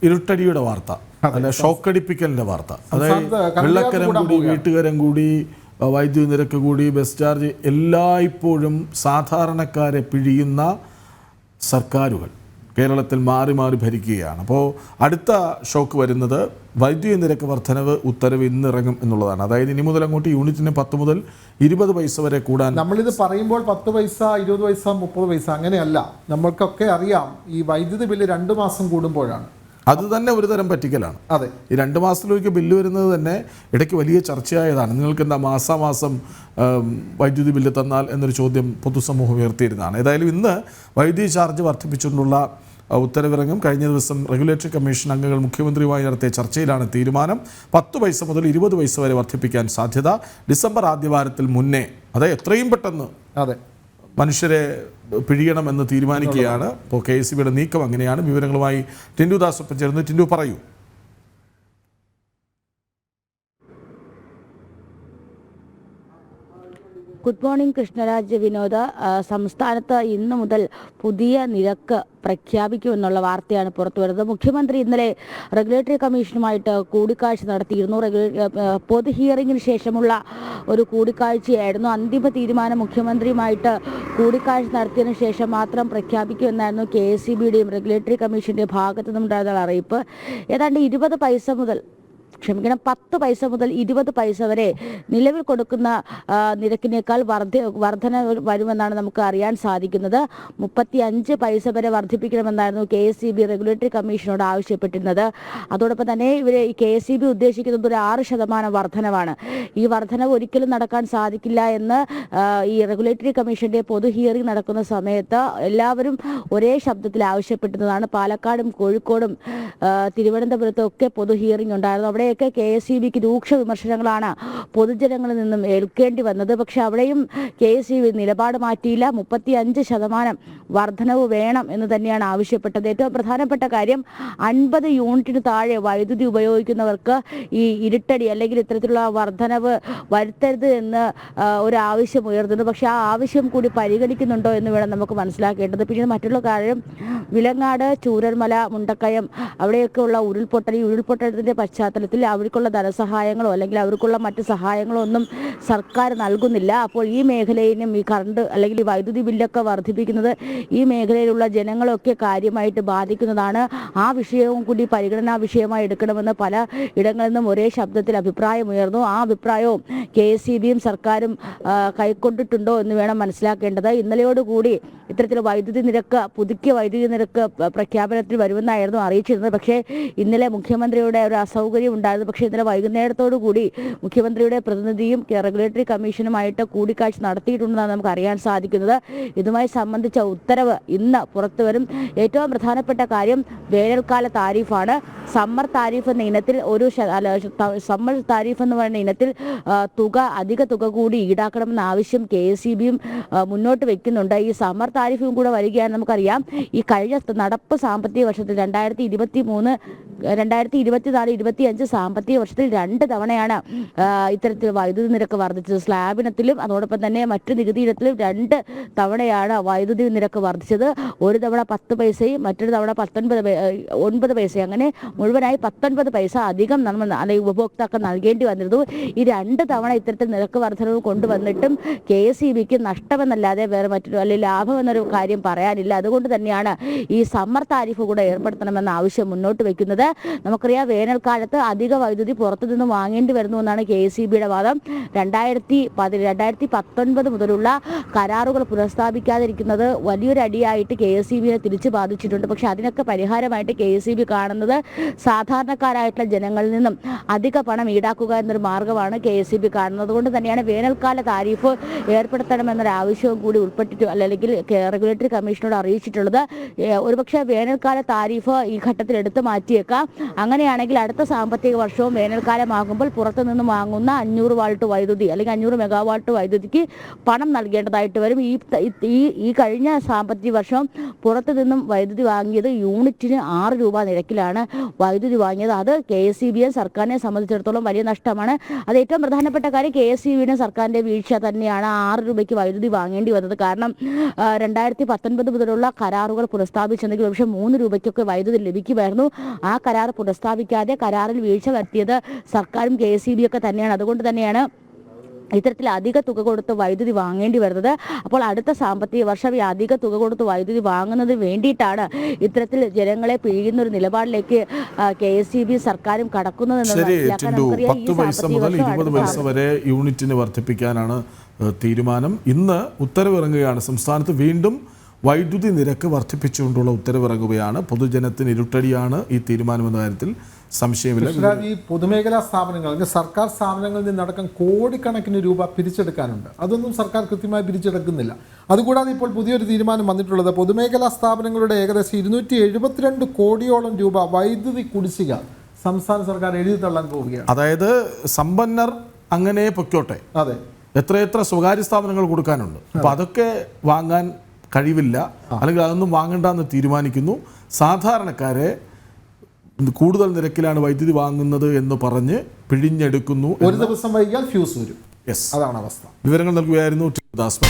ഇരുട്ടടിയുടെ വാർത്ത, അല്ല ഷോക്കടിപ്പിക്കലിൻ്റെ വാർത്ത. അതായത് വെള്ളക്കരം കൂടി, വീട്ടുകരം കൂടി, വൈദ്യുതി നിരക്ക് കൂടി, ബസ് ചാർജ്, എല്ലായ്പ്പോഴും സാധാരണക്കാരെ പിഴിയുന്ന സർക്കാരുകൾ കേരളത്തിൽ മാറി മാറി ഭരിക്കുകയാണ്. അപ്പോൾ അടുത്ത ഷോക്ക് വരുന്നത് വൈദ്യുതി നിരക്ക് വർധനവ് ഉത്തരവ് ഇന്നിറങ്ങും എന്നുള്ളതാണ്. അതായത് ഇനി മുതൽ അങ്ങോട്ട് യൂണിറ്റിന് 10 മുതൽ 20 പൈസ വരെ കൂടാൻ. നമ്മളിത് പറയുമ്പോൾ 10 പൈസ, 20 പൈസ, 30 പൈസ അങ്ങനെയല്ല. നമ്മൾക്കൊക്കെ അറിയാം ഈ വൈദ്യുതി ബില്ല് 2 മാസം കൂടുമ്പോഴാണ്. അത് തന്നെ ഒരു തരം പറ്റിക്കലാണ്. അതെ, ഈ 2 മാസത്തിലൊരിക്കൽ ബില്ല് വരുന്നത് തന്നെ ഇടയ്ക്ക് വലിയ ചർച്ചയായതാണ്. നിങ്ങൾക്ക് എന്താ മാസാമാസം വൈദ്യുതി ബില്ല് തന്നാൽ എന്നൊരു ചോദ്യം പൊതുസമൂഹം ഉയർത്തിയിരുന്നതാണ്. ഏതായാലും ഇന്ന് വൈദ്യുതി ചാർജ് വർദ്ധിപ്പിച്ചുകൊണ്ടുള്ള ഉത്തരവിറങ്ങും. കഴിഞ്ഞ ദിവസം റെഗുലേറ്ററി കമ്മീഷൻ അംഗങ്ങൾ മുഖ്യമന്ത്രിയുമായി നടത്തിയ ചർച്ചയിലാണ് തീരുമാനം. 10 പൈസ മുതൽ 20 പൈസ വരെ വർദ്ധിപ്പിക്കാൻ സാധ്യത. ഡിസംബർ ആദ്യവാരത്തിൽ മുന്നേ, അതായത് എത്രയും പെട്ടെന്ന് മനുഷ്യരെ പിഴിയണമെന്ന് തീരുമാനിക്കുകയാണ്. ഇപ്പോൾ KECBയുടെ നീക്കം അങ്ങനെയാണ്. വിവരങ്ങളുമായി ടിൻഡു ദാസ് ഒപ്പം ചേർന്ന്. ടിൻഡു, പറയൂ. ഗുഡ് മോർണിംഗ് കൃഷ്ണരാജ്, വിനോദ. സംസ്ഥാനത്ത് ഇന്നു മുതൽ പുതിയ നിരക്ക് പ്രഖ്യാപിക്കുമെന്നുള്ള വാർത്തയാണ് പുറത്തു വരുന്നത്. മുഖ്യമന്ത്രി ഇന്നലെ റെഗുലേറ്ററി കമ്മീഷനുമായിട്ട് കൂടിക്കാഴ്ച നടത്തിയിരുന്നു. പൊതു ഹിയറിംഗിന് ശേഷമുള്ള ഒരു കൂടിക്കാഴ്ചയായിരുന്നു. അന്തിമ തീരുമാനം മുഖ്യമന്ത്രിയുമായിട്ട് കൂടിക്കാഴ്ച നടത്തിയതിനു ശേഷം മാത്രം പ്രഖ്യാപിക്കുമെന്നായിരുന്നു KECBയുടെയും റെഗുലേറ്ററി കമ്മീഷന്റെ ഭാഗത്തു നിന്നുണ്ടായിരുന്ന അറിയിപ്പ്. ഏതാണ്ട് 20 പൈസ മുതൽ 10 പൈസ മുതൽ 20 പൈസ വരെ നിലവിൽ കൊടുക്കുന്ന നിരക്കിനേക്കാൾ വർധന വരുമെന്നാണ് നമുക്ക് അറിയാൻ സാധിക്കുന്നത്. 35 പൈസ വരെ വർദ്ധിപ്പിക്കണമെന്നായിരുന്നു KECB റെഗുലേറ്ററി കമ്മീഷനോട് ആവശ്യപ്പെട്ടിരുന്നത്. അതോടൊപ്പം തന്നെ KECB ഉദ്ദേശിക്കുന്നത് ഒരു 6% വർധനവാണ്. ഈ വർധനവ് ഒരിക്കലും നടക്കാൻ സാധിക്കില്ല എന്ന് ഈ റെഗുലേറ്ററി കമ്മീഷന്റെ പൊതു ഹിയറിംഗ് നടക്കുന്ന സമയത്ത് എല്ലാവരും ഒരേ ശബ്ദത്തിൽ ആവശ്യപ്പെടുന്നതാണ്. പാലക്കാടും കോഴിക്കോടും തിരുവനന്തപുരത്തും ഒക്കെ പൊതു ഹിയറിംഗ് ഉണ്ടായിരുന്നു. അവിടെ KECBക്ക് രൂക്ഷ വിമർശനങ്ങളാണ് പൊതുജനങ്ങളിൽ നിന്നും ഏൽക്കേണ്ടി വന്നത്. പക്ഷെ അവിടെയും KECB നിലപാട് മാറ്റിയില്ല. 35% വർധനവ് വേണം എന്ന് തന്നെയാണ് ആവശ്യപ്പെട്ടത്. ഏറ്റവും പ്രധാനപ്പെട്ട കാര്യം 50 യൂണിറ്റിന് താഴെ വൈദ്യുതി ഉപയോഗിക്കുന്നവർക്ക് ഈ ഇരുട്ടടി അല്ലെങ്കിൽ ഇത്തരത്തിലുള്ള വർധനവ് വരുത്തരുത് എന്ന് ഒരു ആവശ്യം ഉയർത്തുന്നു. പക്ഷെ ആ ആവശ്യം കൂടി പരിഗണിക്കുന്നുണ്ടോ എന്ന് വേണം നമുക്ക് മനസ്സിലാക്കേണ്ടത്. പിന്നെ മറ്റുള്ള കാര്യം, വിലങ്ങാട്, ചൂരൽമല, മുണ്ടക്കയം അവിടെയൊക്കെ ഉള്ള ഉരുൾപൊട്ടലിന്റെ പശ്ചാത്തലത്തിൽ അവർക്കുള്ള ധനസഹായങ്ങളോ അല്ലെങ്കിൽ അവർക്കുള്ള മറ്റ് സഹായങ്ങളോ ഒന്നും സർക്കാർ നൽകുന്നില്ല. അപ്പോൾ ഈ മേഖലയിലും ഈ കറണ്ട് അല്ലെങ്കിൽ ഈ വൈദ്യുതി ബില്ലൊക്കെ വർദ്ധിപ്പിക്കുന്നത് ഈ മേഖലയിലുള്ള ജനങ്ങളൊക്കെ കാര്യമായിട്ട് ബാധിക്കുന്നതാണ്. ആ വിഷയവും കൂടി പരിഗണനാ വിഷയമായി എടുക്കണമെന്ന് പല ഇടങ്ങളിൽ നിന്നും ഒരേ ശബ്ദത്തിൽ അഭിപ്രായമുയർന്നു. ആ അഭിപ്രായവും KECBയും സർക്കാരും കൈക്കൊണ്ടിട്ടുണ്ടോ എന്ന് വേണം മനസ്സിലാക്കേണ്ടത്. ഇന്നലെയോടുകൂടി ഇത്തരത്തിൽ പുതുക്കിയ വൈദ്യുതി നിരക്ക് പ്രഖ്യാപനത്തിൽ വരുമെന്നായിരുന്നു അറിയിച്ചിരുന്നത്. പക്ഷേ ഇന്നലെ മുഖ്യമന്ത്രിയുടെ ഒരു അസൗകര്യം ഉണ്ടായിരുന്നു. പക്ഷേ ഇന്നലെ വൈകുന്നേരത്തോടു കൂടി മുഖ്യമന്ത്രിയുടെ പ്രതിനിധിയും റെഗുലേറ്ററി കമ്മീഷനുമായിട്ട് കൂടിക്കാഴ്ച നടത്തിയിട്ടുണ്ടെന്നാണ് നമുക്ക് അറിയാൻ സാധിക്കുന്നത്. ഇതുമായി സംബന്ധിച്ച ഉത്തരവ് ഇന്ന് പുറത്തു വരും. ഏറ്റവും പ്രധാനപ്പെട്ട കാര്യം വേനൽക്കാല താരിഫാണ്. സമ്മർ താരിഫ് എന്ന ഇനത്തിൽ സമ്മർ താരിഫ് എന്ന് പറയുന്ന ഇനത്തിൽ അധിക തുക കൂടി ഈടാക്കണമെന്ന ആവശ്യം KECBയും മുന്നോട്ട് വെക്കുന്നുണ്ട്. ഈ സമ്മർ താരിഫും കൂടെ വരികയാണ്. നമുക്കറിയാം ഈ കഴിഞ്ഞ നടപ്പ് സാമ്പത്തിക വർഷത്തിൽ 2023-2024-25 സാമ്പത്തിക വർഷത്തിൽ 2 തവണയാണ് ഇത്തരത്തിൽ വൈദ്യുതി നിരക്ക് വർദ്ധിച്ചത്. സ്ലാബിനത്തിലും അതോടൊപ്പം തന്നെ മറ്റു നികുതി ഇനത്തിലും 2 തവണയാണ് വൈദ്യുതി നിരക്ക് വർദ്ധിച്ചത്. ഒരു തവണ 10 പൈസയും മറ്റൊരു തവണ 9 പൈസയും, അങ്ങനെ മുഴുവനായി 19 പൈസ അധികം അല്ലെങ്കിൽ ഉപഭോക്താക്കൾ നൽകേണ്ടി വന്നിരുന്നു. ഈ 2 തവണ ഇത്തരത്തിൽ നിരക്ക് വർധനവ് കൊണ്ടുവന്നിട്ടും KECBക്ക് നഷ്ടമെന്നല്ലാതെ വേറെ മറ്റൊരു അല്ലെങ്കിൽ ലാഭം എന്നൊരു കാര്യം പറയാനില്ല. അതുകൊണ്ട് തന്നെയാണ് ഈ സമ്മർ താരിഫ് കൂടെ ഏർപ്പെടുത്തണമെന്ന ആവശ്യം മുന്നോട്ട് വെക്കുന്നത്. നമുക്കറിയാം വേനൽക്കാലത്ത് അധിക വൈദ്യുതി പുറത്തുനിന്ന് വാങ്ങേണ്ടി വരുന്നു എന്നാണ് KECBയുടെ വാദം. 2019 മുതലുള്ള കരാറുകൾ പുനഃസ്ഥാപിക്കാതിരിക്കുന്നത് വലിയൊരു അടിയായിട്ട് KECBയെ തിരിച്ചു ബാധിച്ചിട്ടുണ്ട്. പക്ഷെ അതിനൊക്കെ പരിഹാരമായിട്ട് KECB കാണുന്നത് സാധാരണക്കാരായിട്ടുള്ള ജനങ്ങളിൽ നിന്നും അധിക പണം ഈടാക്കുക എന്നൊരു മാർഗമാണ് KECB കാണുന്നത്. അതുകൊണ്ട് തന്നെയാണ് വേനൽക്കാല താരിഫ് ഏർപ്പെടുത്തണമെന്നൊരു ആവശ്യവും കൂടി ഉൾപ്പെട്ടിട്ട് അല്ലെങ്കിൽ റെഗുലേറ്ററി കമ്മീഷനോട് അറിയിച്ചിട്ടുള്ളത്. ഒരുപക്ഷെ വേനൽക്കാല താരിഫ് ഈ ഘട്ടത്തിൽ എടുത്തു മാറ്റിയേക്കാം. അങ്ങനെയാണെങ്കിൽ അടുത്ത സാമ്പത്തിക സാമ്പത്തിക വർഷവും വേനൽക്കാലമാകുമ്പോൾ പുറത്തു നിന്നും വാങ്ങുന്ന 500 വാൾട്ട് വൈദ്യുതി അല്ലെങ്കിൽ 500 മെഗാവാട്ട് വൈദ്യുതിക്ക് പണം നൽകേണ്ടതായിട്ട് വരും. ഈ കഴിഞ്ഞ സാമ്പത്തിക വർഷം പുറത്തു നിന്നും വൈദ്യുതി വാങ്ങിയത് യൂണിറ്റിന് 6 രൂപ നിരക്കിലാണ് വൈദ്യുതി വാങ്ങിയത്. അത് KSEB സർക്കാരിനെ സംബന്ധിച്ചിടത്തോളം വലിയ നഷ്ടമാണ്. അത് ഏറ്റവും പ്രധാനപ്പെട്ട കാര്യം KSEB സർക്കാരിൻ്റെ വീഴ്ച തന്നെയാണ് 6 രൂപയ്ക്ക് വൈദ്യുതി വാങ്ങേണ്ടി വന്നത്. കാരണം 2019 മുതലുള്ള കരാറുകൾ പുനഃസ്ഥാപിച്ചെങ്കിൽ പക്ഷേ 3 രൂപയ്ക്കൊക്കെ വൈദ്യുതി ലഭിക്കുമായിരുന്നു. ആ കരാർ പുനഃസ്ഥാപിക്കാതെ കരാറിൽ വീഴ്ച വരുത്തിയത് സർക്കാരും KSEB ഒക്കെ തന്നെയാണ്. അതുകൊണ്ട് തന്നെയാണ് ഇത്തരത്തിൽ അധിക തുക കൊടുത്ത് വൈദ്യുതി വാങ്ങേണ്ടി വരുന്നത്. അപ്പോൾ അടുത്ത സാമ്പത്തിക വർഷം ഈ അധിക തുക കൊടുത്ത് വൈദ്യുതി വാങ്ങുന്നതിന് വേണ്ടിയിട്ടാണ് ഇത്തരത്തിൽ ജനങ്ങളെ പിഴിയുന്ന ഒരു നിലപാടിലേക്ക് KSEB സർക്കാരും കടക്കുന്നതെന്ന് മനസ്സിലാക്കാൻ നമുക്കറിയാം. 10 പൈസ മുതൽ 20 പൈസ വരെ യൂണിറ്റിന് വർദ്ധിപ്പിക്കാനാണ് തീരുമാനം. ഇന്ന് ഉത്തരവിറങ്ങുകയാണ്. സംസ്ഥാനത്ത് വീണ്ടും വൈദ്യുതി നിരക്ക് വർദ്ധിപ്പിച്ചുകൊണ്ടുള്ള ഉത്തരവിറങ്ങുകയാണ്. പൊതുജനത്തിന് ഇരുട്ടടിയാണ് ഈ തീരുമാനമെന്ന കാര്യത്തിൽ സംശയമില്ല. ഈ പൊതുമേഖലാ സ്ഥാപനങ്ങൾ അല്ലെങ്കിൽ സർക്കാർ സ്ഥാപനങ്ങളിൽ നിന്നടക്കം കോടിക്കണക്കിന് രൂപ പിരിച്ചെടുക്കാനുണ്ട്. അതൊന്നും സർക്കാർ കൃത്യമായി പിരിച്ചെടുക്കുന്നില്ല. അതുകൂടാതെ ഇപ്പോൾ പുതിയൊരു തീരുമാനം വന്നിട്ടുള്ളത് പൊതുമേഖലാ സ്ഥാപനങ്ങളുടെ ഏകദേശം 272 കോടിയോളം രൂപ വൈദ്യുതി കുടിശ്ശിക സംസ്ഥാന സർക്കാർ എഴുതി തള്ളാൻ പോവുകയാണ്. അതായത് സമ്പന്നർ അങ്ങനെ പൊയ്ക്കോട്ടെ, അതെ, എത്രയെത്ര സ്വകാര്യ സ്ഥാപനങ്ങൾ കൊടുക്കാനുണ്ട്. അപ്പം അതൊക്കെ വാങ്ങാൻ കഴിവില്ല, അല്ലെങ്കിൽ അതൊന്നും വാങ്ങണ്ടെന്ന് തീരുമാനിക്കുന്നു. സാധാരണക്കാരെ കൂടുതൽ നിരക്കിലാണ് വൈദ്യുതി വാങ്ങുന്നത് എന്ന് പറഞ്ഞ് പിഴിഞ്ഞെടുക്കുന്നു. ഒരു ദിവസം വൈകിയാൽ ഫ്യൂസ് വരും. യെസ്, അതാണ് അവസ്ഥ. വിവരങ്ങൾ നൽകുകയായിരുന്നു ടി. ദാസ്.